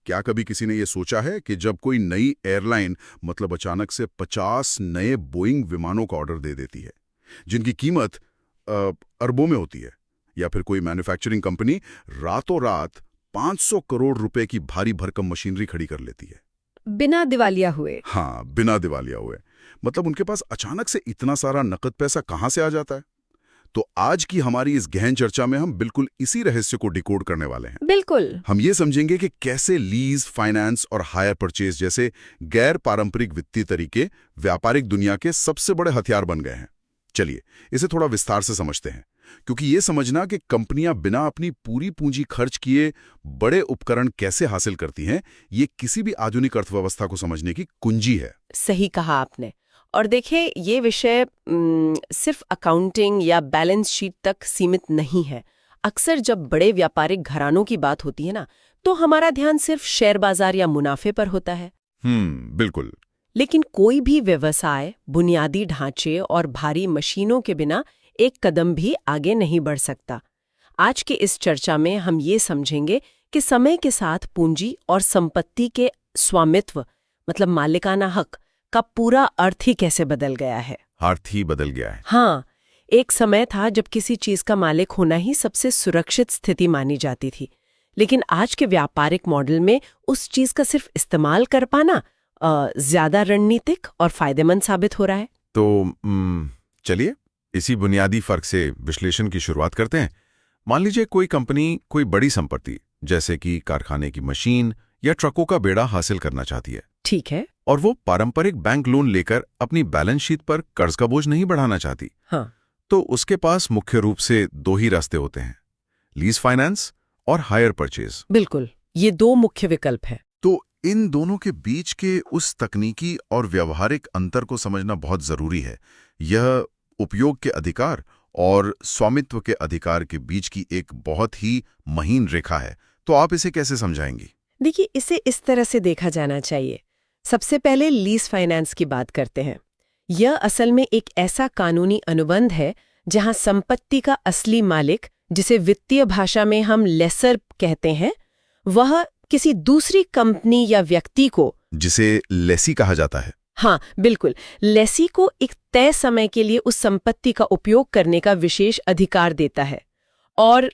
क्या कभी किसी ने ये सोचा है कि जब कोई नई एयरलाइन मतलब अचानक से 50 नए बोइंग विमानों का ऑर्डर दे देती है जिनकी कीमत अरबों में होती है, या फिर कोई मैन्युफैक्चरिंग कंपनी रातों रात 500 करोड़ रुपए की भारी भरकम मशीनरी खड़ी कर लेती है बिना दिवालिया हुए? हाँ, बिना दिवालिया हुए। मतलब उनके पास अचानक से इतना सारा नकद पैसा कहां से आ जाता है? तो आज की हमारी इस गहन चर्चा में हम बिल्कुल इसी रहस्य को डिकोड करने वाले हैं। बिल्कुल। हम ये समझेंगे कि कैसे लीज, फाइनेंस और हायर परचेज जैसे गैर पारंपरिक वित्तीय तरीके व्यापारिक दुनिया के सबसे बड़े हथियार बन गए हैं। चलिए इसे थोड़ा विस्तार से समझते हैं, क्योंकि ये समझना कि कंपनियां बिना अपनी पूरी पूंजी खर्च किए बड़े उपकरण कैसे हासिल करती हैं, ये किसी भी आधुनिक अर्थव्यवस्था को समझने की कुंजी है। सही कहा आपने। और देखिए, ये विषय सिर्फ अकाउंटिंग या बैलेंस शीट तक सीमित नहीं है। अक्सर जब बड़े व्यापारिक घरानों की बात होती है ना, तो हमारा ध्यान सिर्फ शेयर बाजार या मुनाफे पर होता है। बिल्कुल। लेकिन कोई भी व्यवसाय बुनियादी ढांचे और भारी मशीनों के बिना एक कदम भी आगे नहीं बढ़ सकता। आज के इस चर्चा में हम ये समझेंगे कि समय के साथ पूंजी और संपत्ति के स्वामित्व मतलब मालिकाना हक का पूरा अर्थ ही कैसे बदल गया है। अर्थ ही बदल गया है। हाँ, एक समय था जब किसी चीज का मालिक होना ही सबसे सुरक्षित स्थिति मानी जाती थी, लेकिन आज के व्यापारिक मॉडल में उस चीज का सिर्फ इस्तेमाल कर पाना ज्यादा रणनीतिक और फायदेमंद साबित हो रहा है। तो चलिए इसी बुनियादी फर्क से विश्लेषण की शुरुआत करते हैं। मान लीजिए कोई कंपनी कोई बड़ी संपत्ति जैसे कि कारखाने की मशीन या ट्रकों का बेड़ा हासिल करना चाहती है। ठीक है। और वो पारंपरिक बैंक लोन लेकर अपनी बैलेंस शीट पर कर्ज का बोझ नहीं बढ़ाना चाहती। हाँ। तो उसके पास मुख्य रूप से दो ही रास्ते होते हैं, लीज फाइनेंस और हायर परचेज। बिल्कुल, ये दो मुख्य विकल्प हैं। तो इन दोनों के बीच के उस तकनीकी और व्यवहारिक अंतर को समझना बहुत जरूरी है। यह उपयोग के अधिकार और स्वामित्व के अधिकार के बीच की एक बहुत ही महीन रेखा है। तो आप इसे कैसे समझाएंगी? देखिए, इसे इस तरह से देखा जाना चाहिए। सबसे पहले लीज फाइनेंस की बात करते हैं। यह असल में एक ऐसा कानूनी अनुबंध है जहां संपत्ति का असली मालिक, जिसे वित्तीय भाषा में हम लेसर कहते हैं, वह किसी दूसरी कंपनी या व्यक्ति को, जिसे लेसी कहा जाता है। हाँ बिल्कुल, लेसी को एक तय समय के लिए उस संपत्ति का उपयोग करने का विशेष अधिकार देता है और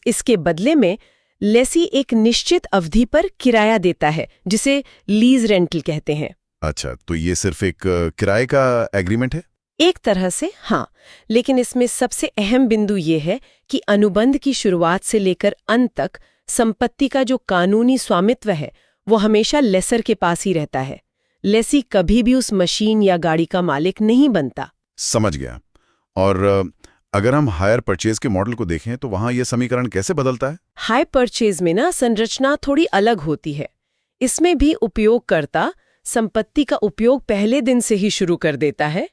इसके बदले में लेसी एक निश्चित अवधि पर किराया देता है, जिसे लीज रेंटल कहते हैं। अच्छा, तो ये सिर्फ एक किराए का एग्रीमेंट है? एक तरह से हाँ, लेकिन इसमें सबसे अहम बिंदु ये है कि अनुबंध की शुरुआत से लेकर अंत तक संपत्ति का जो कानूनी स्वामित्व है वो हमेशा लेसर के पास ही रहता है। लेसी कभी भी उस मशीन या गाड़ी का मालिक नहीं बनता। समझ गया। और अगर हम हायर परचेज के मॉडल को देखें तो वहां यह समीकरण कैसे बदलता है? हायर परचेज में ना संरचना थोड़ी अलग होती है। इसमें भी उपयोगकर्ता संपत्ति का उपयोग पहले दिन से ही शुरू कर देता है,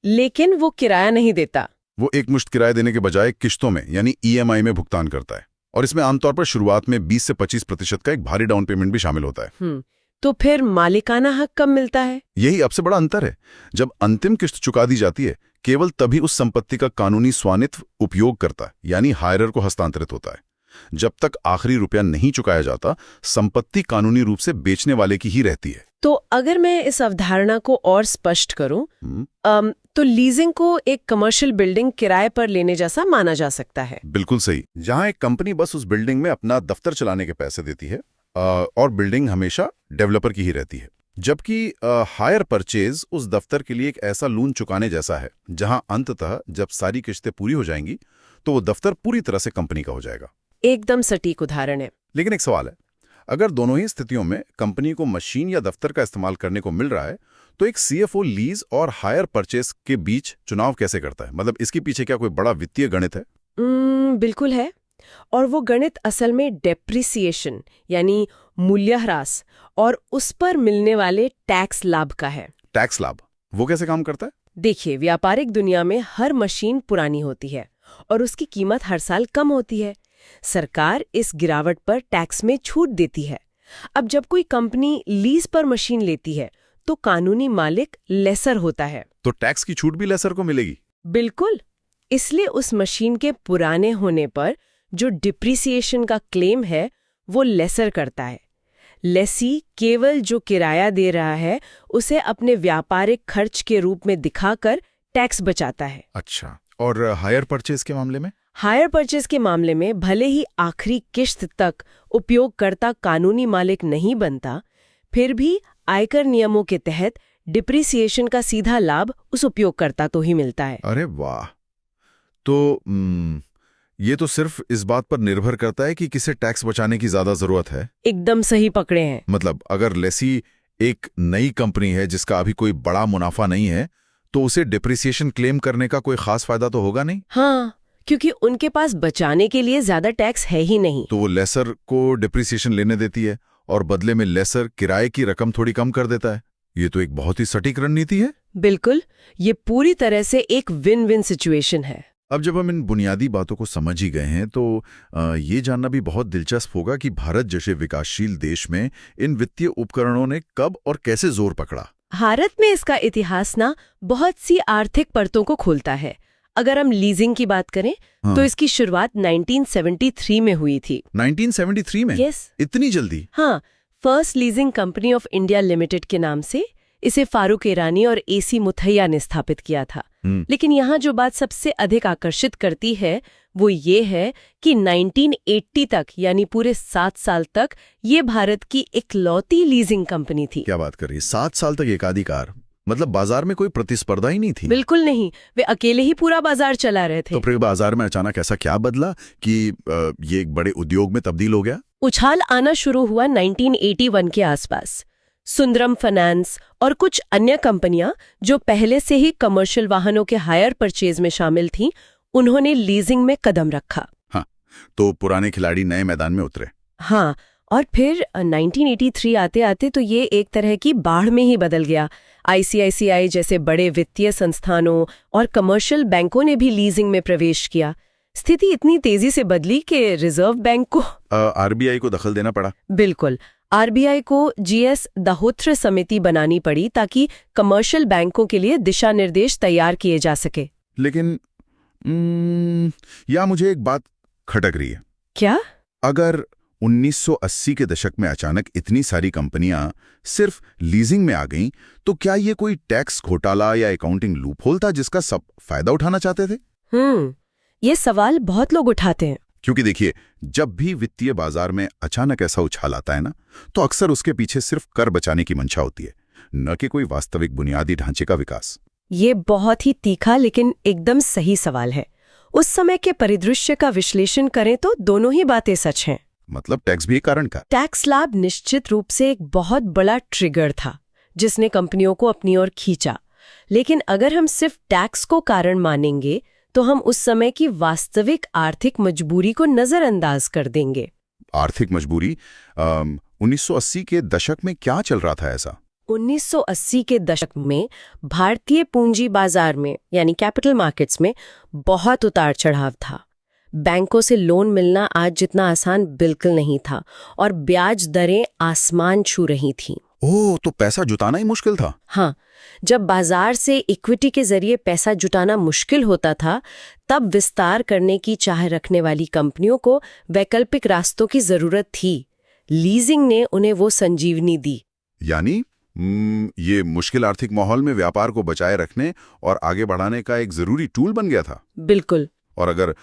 लेकिन वो किराया नहीं देता। वो एक मुश्त किराया देने के बजाय किश्तों में यानी ईएमआई में भुगतान करता है, और इसमें आमतौर पर शुरुआत में 20 से 25% का एक भारी डाउन पेमेंट भी शामिल होता है। तो फिर मालिकाना हक कब मिलता है? यही अब से बड़ा अंतर है। जब अंतिम किस्त चुका दी जाती है, केवल तभी उस संपत्ति का कानूनी स्वामित्व उपयोगकर्ता यानी हायरर को हस्तांतरित होता है। जब तक आखिरी रुपया नहीं चुकाया जाता, संपत्ति कानूनी रूप से बेचने वाले की ही रहती है। तो अगर मैं इस अवधारणा को और स्पष्ट करूं, तो लीजिंग को एक कमर्शियल बिल्डिंग किराए पर लेने जैसा माना जा सकता है। बिल्कुल सही, जहां एक कंपनी बस उस बिल्डिंग में अपना दफ्तर चलाने के पैसे देती है और बिल्डिंग हमेशा डेवलपर की ही रहती है। जबकि हायर परचेज उस दफ्तर के लिए एक ऐसा लोन चुकाने जैसा है जहां अंततः जब सारी किश्तें पूरी हो जाएंगी तो वो दफ्तर पूरी तरह से कंपनी का हो जाएगा। एकदम सटीक उदाहरण है। लेकिन एक सवाल है, अगर दोनों ही स्थितियों में कंपनी को मशीन या दफ्तर का इस्तेमाल करने को मिल रहा है, तो एक सीएफओ लीज और हायर परचेज के बीच चुनाव कैसे करता है? मतलब इसके पीछे क्या कोई बड़ा वित्तीय गणित है? बिल्कुल है, और वो गणित असल में डेप्रिसिएशन यानी मूल्यह्रास और उस पर मिलने वाले टैक्स लाभ का है। टैक्स लाभ वो कैसे काम करता है? देखिए, व्यापारिक दुनिया में हर मशीन पुरानी होती है और उसकी कीमत हर साल कम होती है। सरकार इस गिरावट पर टैक्स में छूट देती है। अब जब कोई कंपनी लीज पर मशीन लेती है तो कानूनी मालिक लेसर होता है। तो टैक्स की छूट भी लेसर को मिलेगी? बिल्कुल, इसलिए उस मशीन के पुराने होने पर जो डिप्रिसिएशन का क्लेम है वो लेसर करता है। लेसी केवल जो किराया दे रहा है उसे अपने व्यापारिक खर्च के रूप में दिखाकर टैक्स बचाता है। अच्छा, और हायर परचेज के मामले में? हायर परचेज के मामले में भले ही आखिरी किश्त तक उपयोगकर्ता कानूनी मालिक नहीं बनता, फिर भी आयकर नियमों के तहत डिप्रिसिएशन का सीधा लाभ उस उपयोगकर्ता को ही मिलता है। अरे वाह! तो ये तो सिर्फ इस बात पर निर्भर करता है कि किसे टैक्स बचाने की ज्यादा जरूरत है। एकदम सही पकड़े हैं। मतलब अगर लेसी एक नई कंपनी है जिसका अभी कोई बड़ा मुनाफा नहीं है, तो उसे डिप्रिसिएशन क्लेम करने का कोई खास फायदा तो होगा नहीं। हाँ, क्योंकि उनके पास बचाने के लिए ज्यादा टैक्स है ही नहीं। तो वो लेसर को डिप्रिसिएशन लेने देती है और बदले में लेसर किराए की रकम थोड़ी कम कर देता है। ये तो एक बहुत ही सटीक रणनीति है। बिल्कुल, ये पूरी तरह से एक विन विन सिचुएशन है। अब जब हम इन बुनियादी बातों को समझ ही गए हैं, तो ये जानना भी बहुत दिलचस्प होगा कि भारत जैसे विकासशील देश में इन वित्तीय उपकरणों ने कब और कैसे जोर पकड़ा। भारत में इसका इतिहास ना बहुत सी आर्थिक परतों को खोलता है। अगर हम लीजिंग की बात करें तो इसकी शुरुआत 1973 में हुई थी। 1973 में? यस। इतनी जल्दी? हाँ, first leasing company of India limited के नाम से इसे फारूक ईरानी और एसी मुथैया ने स्थापित किया था। लेकिन यहाँ जो बात सबसे अधिक आकर्षित करती है वो ये है कि 1980 तक, यानी पूरे 7 साल तक, ये भारत की इकलौती लीजिंग कंपनी थी। क्या बात कर रही है? 7 साल तक एकाधिकार? मतलब बाजार में कोई प्रतिस्पर्धा ही नहीं थी? बिल्कुल नहीं, वे अकेले ही पूरा बाजार चला रहे थे। तो फिर बाजार में अचानक ऐसा क्या बदला कि ये एक बड़े उद्योग में तब्दील हो गया? उछाल आना शुरू हुआ 1981 के आसपास। सुंदरम फाइनेंस और कुछ अन्य कंपनियां जो पहले से ही कमर्शियल वाहनों के हायर परचेज में शामिल थीं, उन्होंने लीजिंग में कदम रखा। हाँ, तो पुराने खिलाड़ी नए मैदान में उतरे। हाँ, और फिर 1983 आते आते तो ये एक तरह की बाढ़ में ही बदल गया। आईसीआईसीआई जैसे बड़े वित्तीय संस्थानों और कमर्शियल बैंकों ने भी लीजिंग में प्रवेश किया। स्थिति इतनी तेजी से बदली कि रिजर्व बैंक को आरबीआई को दखल देना पड़ा। बिल्कुल, आरबीआई को जीएस दाहोत्र समिति बनानी पड़ी ताकि कमर्शियल बैंकों के लिए दिशा निर्देश तैयार किए जा सके। लेकिन यहाँ मुझे एक बात खटक रही है। क्या? अगर 1980 के दशक में अचानक इतनी सारी कंपनियां सिर्फ लीजिंग में आ गईं, तो क्या ये कोई टैक्स घोटाला या अकाउंटिंग लूपहोल था जिसका सब फायदा उठाना चाहते थे? ये सवाल बहुत लोग उठाते हैं। क्योंकि देखिए, जब भी वित्तीय बाजार में अचानक ऐसा उछाल आता है ना, तो अक्सर उसके पीछे सिर्फ कर बचाने की मंशा होती है, न कि कोई वास्तविक बुनियादी ढांचे का विकास। ये बहुत ही तीखा लेकिन एकदम सही सवाल है। उस समय के परिदृश्य का विश्लेषण करें तो दोनों ही बातें सच हैं। मतलब टैक्स भी कारण का? टैक्स लाभ निश्चित रूप से एक बहुत बड़ा ट्रिगर था जिसने कंपनियों को अपनी ओर खींचा। लेकिन अगर हम सिर्फ टैक्स को कारण मानेंगे तो हम उस समय की वास्तविक आर्थिक मजबूरी को नजरअंदाज कर देंगे। आर्थिक मजबूरी? 1980 के दशक में क्या चल रहा था ऐसा? 1980 के दशक में भारतीय पूंजी बाजार में यानी कैपिटल मार्केट्स में बहुत उतार चढ़ाव था। बैंकों से लोन मिलना आज जितना आसान बिल्कुल नहीं था और ब्याज दरें आसमान छू रही थीं। ओह, तो पैसा जुटाना ही मुश्किल था। हाँ, जब बाजार से इक्विटी के जरिए पैसा जुटाना मुश्किल होता था, तब विस्तार करने की चाह रखने वाली कंपनियों को वैकल्पिक रास्तों की जरूरत थी। लीजिंग ने उन्हें वो संजीवनी दी। यानी ये मुश्किल आर्थिक माहौल में व्यापार को बचाए रखने और आगे बढ़ाने का एक जरूरी टूल बन गया था। बिल्कुल। और अगर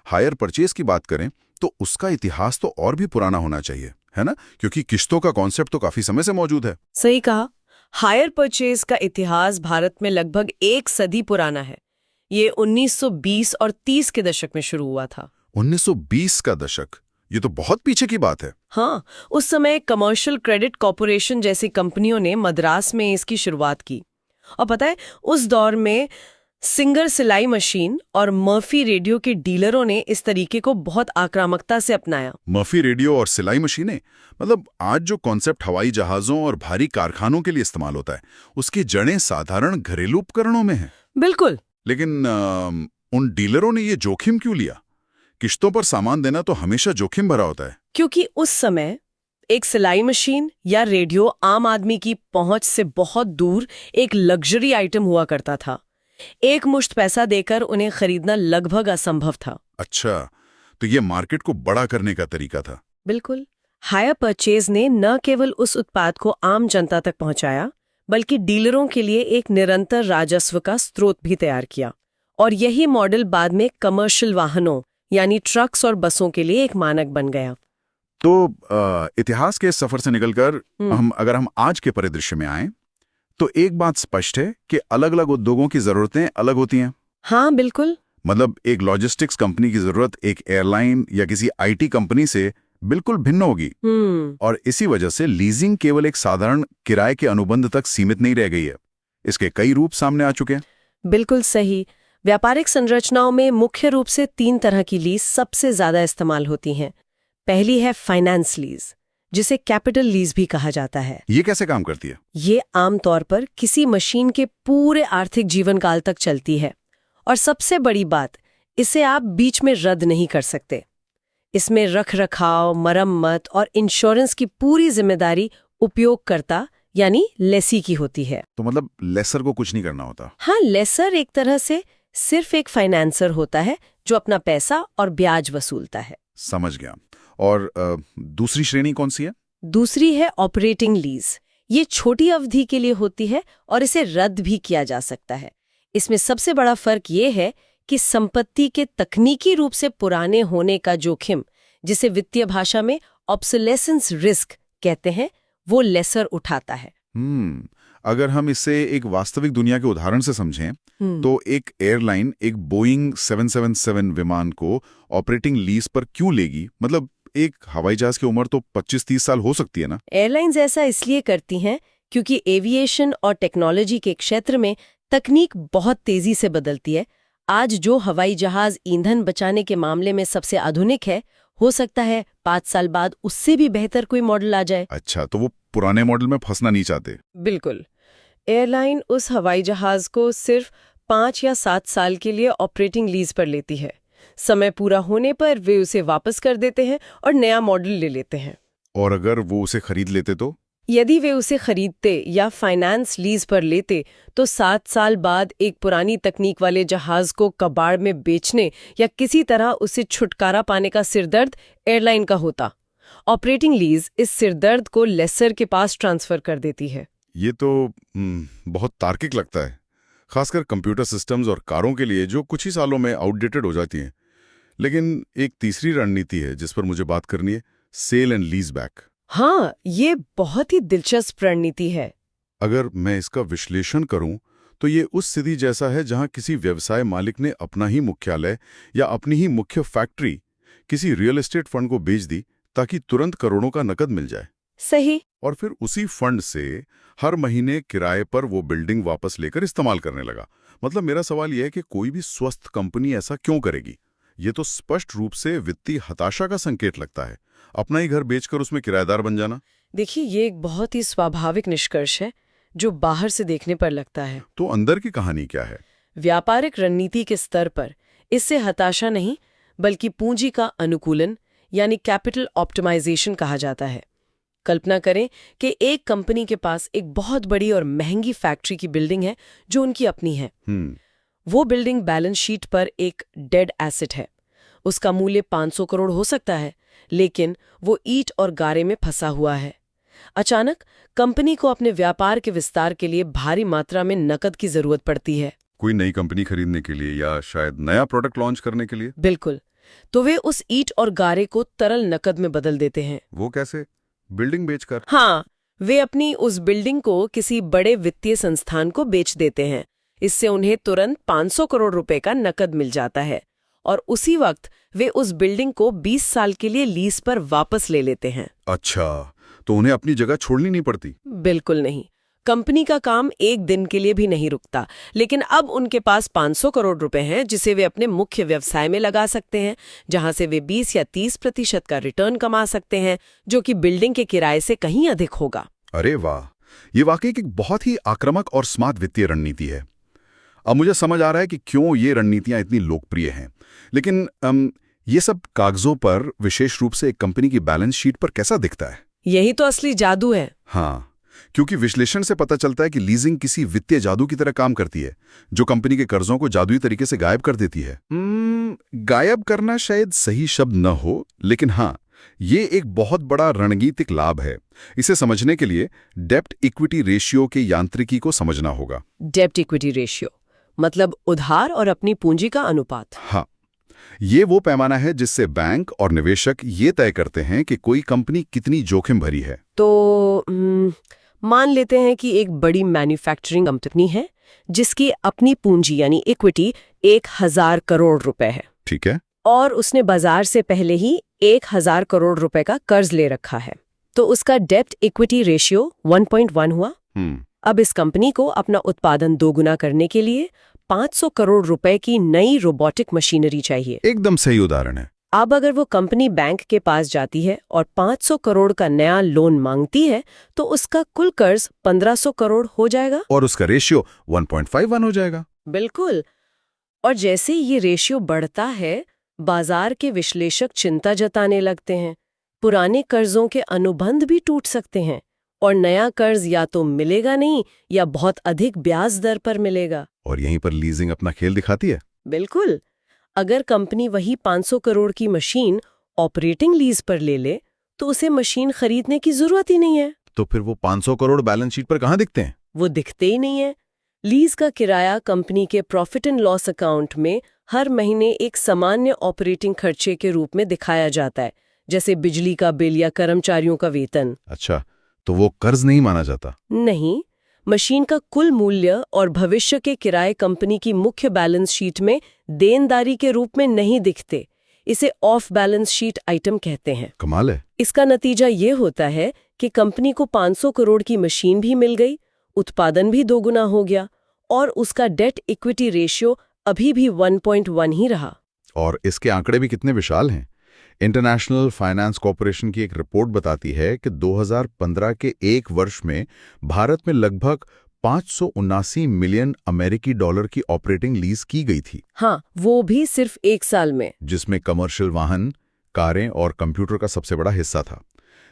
हायर परचेज की बात करें तो उसका इतिहास तो और भी पुराना होना चाहिए, है ना? क्योंकि किश्तों का कॉन्सेप्ट तो काफी समय से मौजूद है। सही कहा। हायर परचेज का इतिहास भारत में लगभग 1 सदी पुराना है। ये 1920 और 30 के दशक में शुरू हुआ था। 1920 का दशक? ये तो बहुत पीछे की बात है। हाँ, उस समय कमर्शियल क्रेडिट कॉर्पोरेशन जैसी कंपनियों ने मद्रास में इसकी शुरुआत की। और पता है, उस दौर में सिंगर सिलाई मशीन और मर्फी रेडियो के डीलरों ने इस तरीके को बहुत आक्रामकता से अपनाया। मर्फी रेडियो और सिलाई मशीनें? मतलब आज जो कॉन्सेप्ट हवाई जहाजों और भारी कारखानों के लिए इस्तेमाल होता है, उसकी जड़ें साधारण घरेलू उपकरणों में हैं। बिल्कुल। लेकिन उन डीलरों ने ये जोखिम क्यों लिया? किश्तों पर सामान देना तो हमेशा जोखिम भरा होता है। क्योंकि उस समय एक सिलाई मशीन या रेडियो आम आदमी की पहुंच से बहुत दूर एक लग्जरी आइटम हुआ करता था। एक मुश्त पैसा देकर उन्हें खरीदना लगभग असंभव था। अच्छा, तो ये मार्केट को बड़ा करने का तरीका था। बिल्कुल। हायर परचेज ने न केवल उस उत्पाद को आम जनता तक पहुंचाया, बल्कि डीलरों के लिए एक निरंतर राजस्व का स्रोत भी तैयार किया। और यही मॉडल बाद में कमर्शियल वाहनों यानी ट्रक्स और बसों के लिए एक मानक बन गया। तो इतिहास के इस सफर से निकलकर अगर हम आज के परिदृश्य में आएं, तो एक बात स्पष्ट है कि अलग अलग उद्योगों की जरूरतें अलग होती हैं। हाँ, बिल्कुल। मतलब एक लॉजिस्टिक्स कंपनी की जरूरत एक एयरलाइन या किसी आईटी कंपनी से बिल्कुल भिन्न होगी। और इसी वजह से लीजिंग केवल एक साधारण किराए के अनुबंध तक सीमित नहीं रह गई है। इसके कई रूप सामने आ चुके हैं। बिल्कुल सही। व्यापारिक संरचनाओं में मुख्य रूप से 3 तरह की लीज सबसे ज्यादा इस्तेमाल होती हैं। पहली है फाइनेंस लीज, जिसे कैपिटल लीज भी कहा जाता है। ये कैसे काम करती है? ये आमतौर पर किसी मशीन के पूरे आर्थिक जीवन काल तक चलती है। और सबसे बड़ी बात, इसे आप बीच में रद्द नहीं कर सकते। इसमें रख रखाव, मरम्मत और इंश्योरेंस की पूरी जिम्मेदारी उपयोगकर्ता यानी लेसी की होती है। तो मतलब लेसर को कुछ नहीं करना होता? हाँ, लेसर एक तरह से सिर्फ एक फाइनेंसर होता है जो अपना पैसा और ब्याज वसूलता है। समझ गया। और दूसरी श्रेणी कौन सी है? दूसरी है ऑपरेटिंग लीज। ये छोटी अवधि के लिए होती है और इसे रद्द भी किया जा सकता है। इसमें सबसे बड़ा फर्क ये है कि संपत्ति के तकनीकी रूप से पुराने होने का जोखिम, जिसे वित्तीय भाषा में ऑब्सोलेसेंस रिस्क कहते हैं, वो लेसर उठाता है। अगर हम इसे एक वास्तविक दुनिया के उदाहरण से समझें, तो एक एयरलाइन एक बोइंग 777 विमान को ऑपरेटिंग लीज पर क्यों लेगी? मतलब एक हवाई जहाज की उम्र तो 25-30 साल हो सकती है ना? एयरलाइंस ऐसा इसलिए करती हैं क्योंकि एविएशन और टेक्नोलॉजी के क्षेत्र में तकनीक बहुत तेजी से बदलती है। आज जो हवाई जहाज ईंधन बचाने के मामले में सबसे आधुनिक है, हो सकता है 5 साल बाद उससे भी बेहतर कोई मॉडल आ जाए। अच्छा, तो वो पुराने मॉडल में फंसना नहीं चाहते? बिल्कुल। एयरलाइन उस हवाई जहाज को सिर्फ 5 या 7 साल के लिए ऑपरेटिंग लीज पर लेती है। समय पूरा होने पर वे उसे वापस कर देते हैं और नया मॉडल ले लेते हैं। और अगर वो उसे खरीद लेते तो? यदि वे उसे खरीदते या फाइनेंस लीज पर लेते, तो 7 साल बाद एक पुरानी तकनीक वाले जहाज को कबाड़ में बेचने या किसी तरह उसे छुटकारा पाने का सिरदर्द एयरलाइन का होता। ऑपरेटिंग लीज इस सिरदर्द को लेसर के पास ट्रांसफर कर देती है। ये तो बहुत तार्किक लगता है, खासकर कंप्यूटर सिस्टम्स और कारों के लिए जो कुछ ही सालों में आउटडेटेड हो जाती हैं। लेकिन एक तीसरी रणनीति है जिस पर मुझे बात करनी है, सेल एंड लीज बैक। हाँ, ये बहुत ही दिलचस्प रणनीति है। अगर मैं इसका विश्लेषण करूं, तो ये उस स्थिति जैसा है जहां किसी व्यवसाय मालिक ने अपना ही मुख्यालय या अपनी ही मुख्य फैक्ट्री किसी रियल एस्टेट फंड को बेच दी ताकि तुरंत करोड़ों का नकद मिल जाए। सही। और फिर उसी फंड से हर महीने किराए पर वो बिल्डिंग वापस लेकर इस्तेमाल करने लगा। मतलब मेरा सवाल यह है कि कोई भी स्वस्थ कंपनी ऐसा क्यों करेगी? ये तो स्पष्ट रूप से वित्तीय हताशा का संकेत लगता है, अपना ही घर बेचकर उसमें किराएदार बन जाना। देखिए, ये एक बहुत ही स्वाभाविक निष्कर्ष है जो बाहर से देखने पर लगता है। तो अंदर की कहानी क्या है? व्यापारिक रणनीति के स्तर पर इससे हताशा नहीं, बल्कि पूंजी का अनुकूलन यानी कैपिटल ऑप्टिमाइजेशन कहा जाता है। कल्पना करें कि एक कंपनी के पास एक बहुत बड़ी और महंगी फैक्ट्री की बिल्डिंग है जो उनकी अपनी है। वो बिल्डिंग बैलेंस शीट पर एक डेड एसेट है। उसका मूल्य 500 करोड़ हो सकता है, लेकिन वो ईंट और गारे में फंसा हुआ है। अचानक कंपनी को अपने व्यापार के विस्तार के लिए भारी मात्रा में नकद की जरूरत पड़ती है। कोई नई कंपनी खरीदने के लिए या शायद नया प्रोडक्ट लॉन्च करने के लिए? बिल्कुल। तो वे उस ईंट और गारे को तरल नकद में बदल देते हैं। वो कैसे? बिल्डिंग बेचकर? हाँ, वे अपनी उस बिल्डिंग को किसी बड़े वित्तीय संस्थान को बेच देते हैं। इससे उन्हें तुरंत 500 करोड़ रुपए का नकद मिल जाता है और उसी वक्त वे उस बिल्डिंग को 20 साल के लिए लीज पर वापस ले लेते हैं। अच्छा, तो उन्हें अपनी जगह छोड़नी नहीं पड़ती? बिल्कुल नहीं। कंपनी का काम एक दिन के लिए भी नहीं रुकता, लेकिन अब उनके पास 500 करोड़ रुपए हैं जिसे वे अपने मुख्य व्यवसाय में लगा सकते हैं, जहां से वे 20 या 30% का रिटर्न कमा सकते हैं, जो कि बिल्डिंग के किराए से कहीं अधिक होगा। अरे वाह, ये वाकई एक बहुत ही आक्रामक और स्मार्ट वित्तीय रणनीति है। अब मुझे समझ आ रहा है कि क्यों ये रणनीतियां इतनी लोकप्रिय हैं। लेकिन ये सब कागजों पर, विशेष रूप से एक कंपनी की बैलेंस शीट पर कैसा दिखता है? यही तो असली जादू है। हाँ, क्योंकि विश्लेषण से पता चलता है कि लीजिंग किसी वित्तीय जादू की तरह काम करती है, जो कंपनी के कर्जों को जादुई तरीके से गायब कर देती है। गायब करना शायद सही शब्द न हो, लेकिन हाँ, ये एक बहुत बड़ा रणनीतिक लाभ है। इसे समझने के लिए डेब्ट इक्विटी रेशियो के यांत्रिकी को समझना होगा। डेब्ट इक्विटी रेशियो मतलब उधार और अपनी पूंजी का अनुपात। हाँ, ये वो पैमाना है जिससे बैंक और निवेशक ये तय करते हैं कि कोई कंपनी कितनी जोखिम भरी है। तो मान लेते हैं कि एक बड़ी मैन्युफैक्चरिंग कंपनी है जिसकी अपनी पूंजी यानी इक्विटी 1000 करोड़ रुपए है। ठीक है। और उसने बाजार से पहले ही 1000 करोड़ रुपए का कर्ज ले रखा है, तो उसका डेब्ट इक्विटी रेशियो 1.1 हुआ। अब इस कंपनी को अपना उत्पादन दोगुना करने के लिए 500 करोड़ रुपए की नई रोबोटिक मशीनरी चाहिए। एकदम सही उदाहरण है। अब अगर वो कंपनी बैंक के पास जाती है और 500 करोड़ का नया लोन मांगती है तो उसका कुल कर्ज 1500 करोड़ हो जाएगा और उसका रेशियो 1.51 हो जाएगा। बिल्कुल। और जैसे ये रेशियो बढ़ता है, बाजार के विश्लेषक चिंता जताने लगते हैं। पुराने कर्जों के अनुबंध भी टूट सकते हैं और नया कर्ज या तो मिलेगा नहीं या बहुत अधिक ब्याज दर पर मिलेगा। और यहीं पर लीजिंग अपना खेल दिखाती है। बिल्कुल। अगर कंपनी वही 500 करोड़ की मशीन ऑपरेटिंग लीज पर ले ले तो उसे मशीन खरीदने की जरूरत ही नहीं है। तो फिर वो 500 करोड़ बैलेंस शीट पर कहाँ दिखते हैं? वो दिखते ही नहीं है। लीज का किराया कंपनी के प्रॉफिट एंड लॉस अकाउंट में हर महीने एक सामान्य ऑपरेटिंग खर्चे के रूप में दिखाया जाता है, जैसे बिजली का बिल या कर्मचारियों का वेतन। अच्छा, तो वो कर्ज नहीं माना जाता? नहीं, मशीन का कुल मूल्य और भविष्य के किराए कंपनी की मुख्य बैलेंस शीट में देनदारी के रूप में नहीं दिखते। इसे ऑफ बैलेंस शीट आइटम कहते हैं। कमाल है। इसका नतीजा ये होता है कि कंपनी को 500 करोड़ की मशीन भी मिल गई, उत्पादन भी दोगुना हो गया और उसका डेट इक्विटी रेशियो अभी भी 1.1 ही रहा। और इसके आंकड़े भी कितने विशाल हैं। इंटरनेशनल फाइनेंस कॉर्पोरेशन की एक रिपोर्ट बताती है कि 2015 के एक वर्ष में भारत में लगभग 579 मिलियन अमेरिकी डॉलर की ऑपरेटिंग लीज की गई थी। हाँ, वो भी सिर्फ एक साल में। जिसमें कमर्शियल वाहन, कारें और कंप्यूटर का सबसे बड़ा हिस्सा था।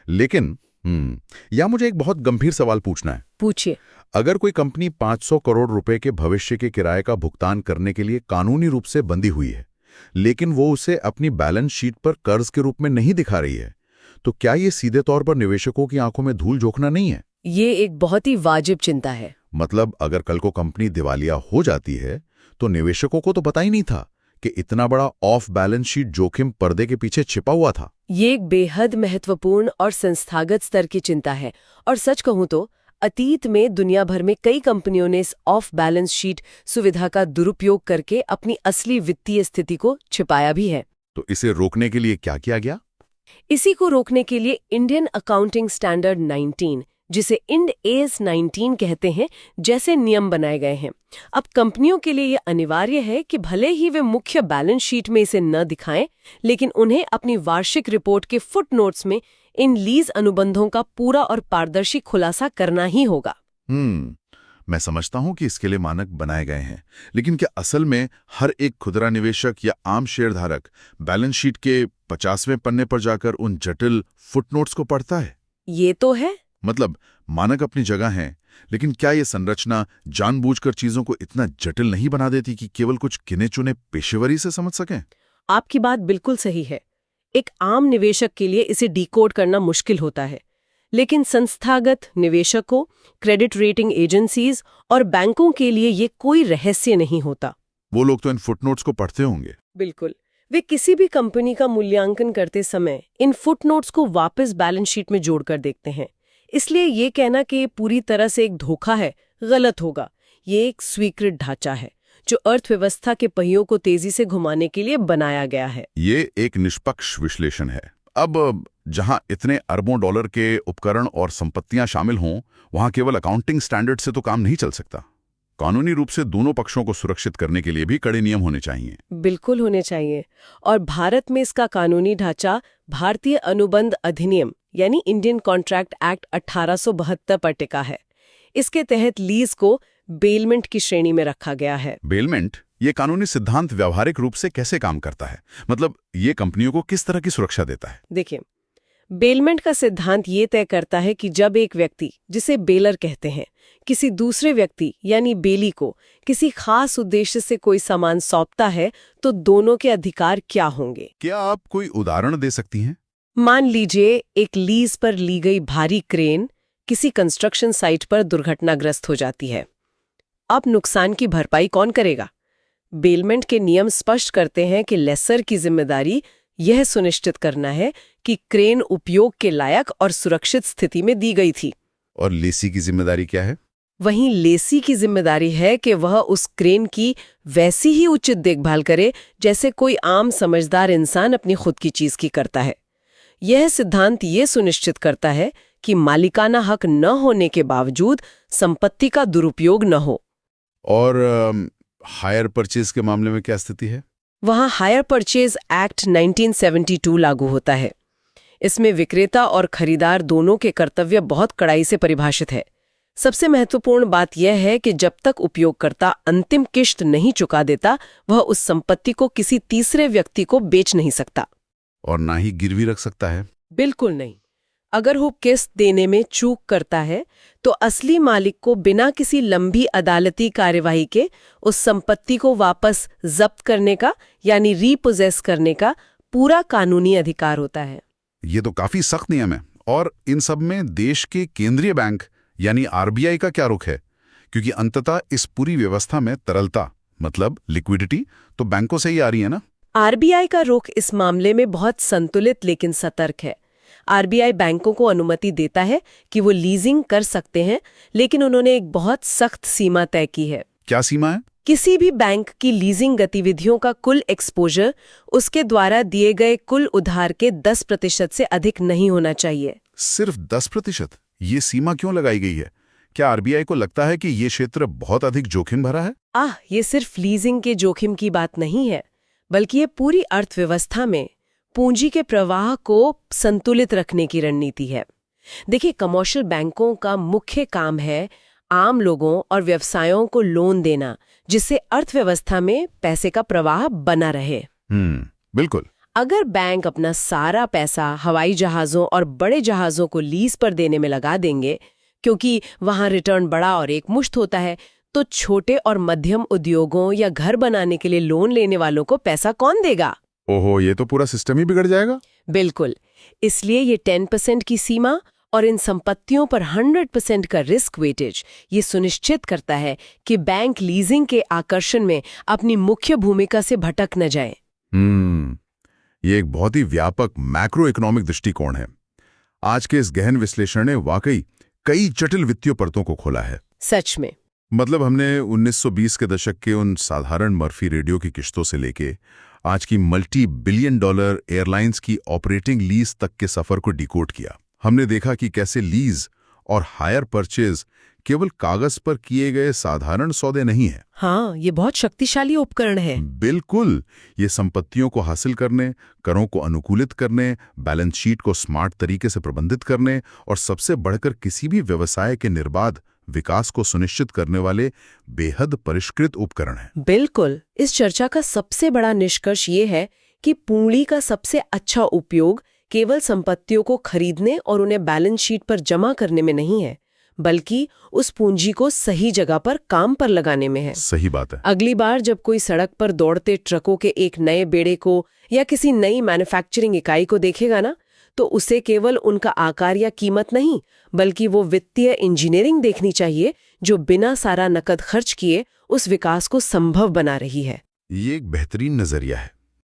लेकिन या मुझे एक बहुत गंभीर सवाल पूछना है। पूछिए। अगर कोई कंपनी 500 करोड़ रुपए के भविष्य के किराए का भुगतान करने के लिए कानूनी रूप से बंधी हुई है, लेकिन वो उसे अपनी बैलेंस शीट पर कर्ज के रूप में नहीं दिखा रही है, तो क्या ये सीधे तौर पर निवेशकों की आंखों में धूल झोंकना नहीं है? ये एक बहुत ही वाजिब चिंता है। मतलब अगर कल को कंपनी दिवालिया हो जाती है तो निवेशकों को तो पता ही नहीं था कि इतना बड़ा ऑफ बैलेंस शीट जोखिम पर्दे के पीछे छिपा हुआ था। ये एक बेहद महत्वपूर्ण और संस्थागत स्तर की चिंता है। और सच कहूं तो अतीत में दुनिया भर में कई कंपनियों ने इस ऑफ बैलेंस शीट सुविधा का दुरुपयोग करके अपनी असली वित्तीय स्थिति को छिपाया भी है। तो इसे रोकने के लिए क्या किया गया? इसी को रोकने के लिए इंडियन अकाउंटिंग स्टैंडर्ड 19, जिसे इंड एस 19 कहते हैं, जैसे नियम बनाए गए हैं। अब कंपनियों के लिए यह अनिवार्य है कि भले ही वे मुख्य बैलेंस शीट में इसे न दिखाएं, लेकिन उन्हें अपनी वार्षिक रिपोर्ट के फुटनोट्स में इन लीज अनुबंधों का पूरा और पारदर्शी खुलासा करना ही होगा। मैं समझता हूं कि इसके लिए मानक बनाए गए हैं, लेकिन क्या असल में हर एक खुदरा निवेशक या आम शेयरधारक बैलेंस शीट के 50वें पन्ने पर जाकर उन जटिल फुटनोट्स को पढ़ता है? ये तो है। मतलब मानक अपनी जगह हैं, लेकिन क्या ये संरचना जानबूझकर चीजों को इतना जटिल नहीं बना देती कि केवल कुछ गिने चुने पेशेवरी से समझ सकें? आपकी बात बिल्कुल सही है। एक आम निवेशक के लिए इसे डिकोड करना मुश्किल होता है, लेकिन संस्थागत निवेशकों, क्रेडिट रेटिंग एजेंसीज और बैंकों के लिए ये कोई रहस्य नहीं होता। वो लोग तो इन फुटनोट्स को पढ़ते होंगे। बिल्कुल। वे किसी भी कंपनी का मूल्यांकन करते समय इन फुटनोट्स को वापस बैलेंस शीट में जोड़कर देखते हैं। इसलिए ये कहना कि ये पूरी तरह से एक धोखा है, गलत होगा। ये एक स्वीकृत ढांचा है जो अर्थव्यवस्था के पहियों को तेजी से घुमाने के लिए बनाया गया है। ये एक निष्पक्ष विश्लेषण है। अब जहां इतने अरबों डॉलर के उपकरण और संपत्तियां शामिल हों, वहां केवल अकाउंटिंग स्टैंडर्ड से तो काम नहीं चल सकता। कानूनी रूप से दोनों पक्षों को सुरक्षित करने के लिए भी कड़े नियम होने चाहिए। बिल्कुल होने चाहिए। और भारत में इसका कानूनी ढांचा भारतीय अनुबंध अधिनियम यानी इंडियन कॉन्ट्रैक्ट एक्ट 1872 पर टिका है। इसके तहत लीज को बेलमेंट की श्रेणी में रखा गया है। बेलमेंट, ये कानूनी सिद्धांत व्यावहारिक रूप से कैसे काम करता है? मतलब ये कंपनियों को किस तरह की सुरक्षा देता है? देखिए, बेलमेंट का सिद्धांत ये तय करता है कि जब एक व्यक्ति, जिसे बेलर कहते हैं, किसी दूसरे व्यक्ति यानी बेली को किसी खास उद्देश्य से कोई सामान सौंपता है तो दोनों के अधिकार क्या होंगे। क्या आप कोई उदाहरण दे सकती हैं? मान लीजिए एक लीज पर ली गई भारी क्रेन किसी कंस्ट्रक्शन साइट पर दुर्घटनाग्रस्त हो जाती है। अब नुकसान की भरपाई कौन करेगा? बेलमेंट के नियम स्पष्ट करते हैं कि लेसर की जिम्मेदारी यह सुनिश्चित करना है कि क्रेन उपयोग के लायक और सुरक्षित स्थिति में दी गई थी। और लेसी की जिम्मेदारी क्या है? वहीं लेसी की जिम्मेदारी है कि वह उस क्रेन की वैसी ही उचित देखभाल करे जैसे कोई आम समझदार इंसान अपनी खुद की चीज की करता है। यह सिद्धांत ये सुनिश्चित करता है कि मालिकाना हक न होने के बावजूद संपत्ति का दुरुपयोग न हो। और हायर परचेज के मामले में क्या स्थिति है? वहाँ हायर परचेज एक्ट 1972 लागू होता है। इसमें विक्रेता और खरीदार दोनों के कर्तव्य बहुत कड़ाई से परिभाषित है। सबसे महत्वपूर्ण बात यह है कि जब तक उपयोगकर्ता अंतिम किश्त नहीं चुका देता, वह उस संपत्ति को किसी तीसरे व्यक्ति को बेच नहीं सकता और ना ही गिरवी रख सकता है। बिल्कुल नहीं। अगर वो किस्त देने में चूक करता है तो असली मालिक को बिना किसी लंबी अदालती कार्यवाही के उस संपत्ति को वापस जब्त करने का यानी रीपोजेस करने का पूरा कानूनी अधिकार होता है। ये तो काफी सख्त नियम है। और इन सब में देश के केंद्रीय बैंक यानी आरबीआई का क्या रुख है? क्योंकि अंततः इस पूरी व्यवस्था में तरलता मतलब लिक्विडिटी तो बैंकों से ही आ रही है ना। आरबीआई का रुख इस मामले में बहुत संतुलित लेकिन सतर्क है। आरबीआई बैंकों को अनुमति देता है कि वो लीजिंग कर सकते हैं, लेकिन उन्होंने एक बहुत सख्त सीमा तय की है। क्या सीमा है? किसी भी बैंक की लीजिंग गतिविधियों का कुल एक्सपोजर उसके द्वारा दिए गए कुल उधार के 10% से अधिक नहीं होना चाहिए। सिर्फ 10%? ये सीमा क्यों लगाई गई है? क्या आरबीआई को लगता है कि ये क्षेत्र बहुत अधिक जोखिम भरा है? ये सिर्फ लीजिंग के जोखिम की बात नहीं है, बल्कि ये पूरी अर्थव्यवस्था में पूंजी के प्रवाह को संतुलित रखने की रणनीति है। देखिए, कमर्शियल बैंकों का मुख्य काम है आम लोगों और व्यवसायों को लोन देना, जिससे अर्थव्यवस्था में पैसे का प्रवाह बना रहे। बिल्कुल। अगर बैंक अपना सारा पैसा हवाई जहाज़ों और बड़े जहाज़ों को लीज पर देने में लगा देंगे, क्योंकि वहां रिटर्न बड़ा और एकमुश्त होता है, तो छोटे और मध्यम उद्योगों या घर बनाने के लिए लोन लेने वालों को पैसा कौन देगा? ओहो, ये तो पूरा सिस्टम ही बिगड़ जाएगा। बिल्कुल। इसलिए ये 10% की सीमा और इन संपत्तियों पर 100% का रिस्क वेटेज ये सुनिश्चित करता है कि बैंक लीजिंग के आकर्षण में अपनी मुख्य भूमिका से भटक न जाए। ये एक बहुत ही व्यापक मैक्रो इकोनॉमिक दृष्टिकोण है। आज के इस गहन विश्लेषण ने वाकई कई जटिल वित्तीय परतों को खोला है। सच में। मतलब हमने 1920 के दशक के उन साधारण मर्फी रेडियो की किश्तों से लेके आज की $multi-billion एयरलाइंस की ऑपरेटिंग लीज तक के सफर को डिकोड किया। हमने देखा कि कैसे लीज और हायर परचेज केवल कागज पर किए गए साधारण सौदे नहीं है। हाँ, ये बहुत शक्तिशाली उपकरण है। बिल्कुल। ये संपत्तियों को हासिल करने, करों को अनुकूलित करने, बैलेंस शीट को स्मार्ट तरीके से प्रबंधित करने और सबसे बढ़कर किसी भी व्यवसाय के निर्बाध विकास को सुनिश्चित करने वाले बेहद परिष्कृत उपकरण हैं। बिल्कुल। इस चर्चा का सबसे बड़ा निष्कर्ष ये है कि पूंजी का सबसे अच्छा उपयोग केवल संपत्तियों को खरीदने और उन्हें बैलेंस शीट पर जमा करने में नहीं है, बल्कि उस पूंजी को सही जगह पर काम पर लगाने में है। सही बात है। अगली बार जब कोई सड़क पर दौड़ते ट्रकों के एक नए बेड़े को या किसी नई मैन्युफैक्चरिंग इकाई को देखेगा ना, तो उसे केवल उनका आकार या कीमत नहीं, बल्कि वो वित्तीय इंजीनियरिंग देखनी चाहिए जो बिना सारा नकद खर्च किए उस विकास को संभव बना रही है। ये एक बेहतरीन नजरिया है।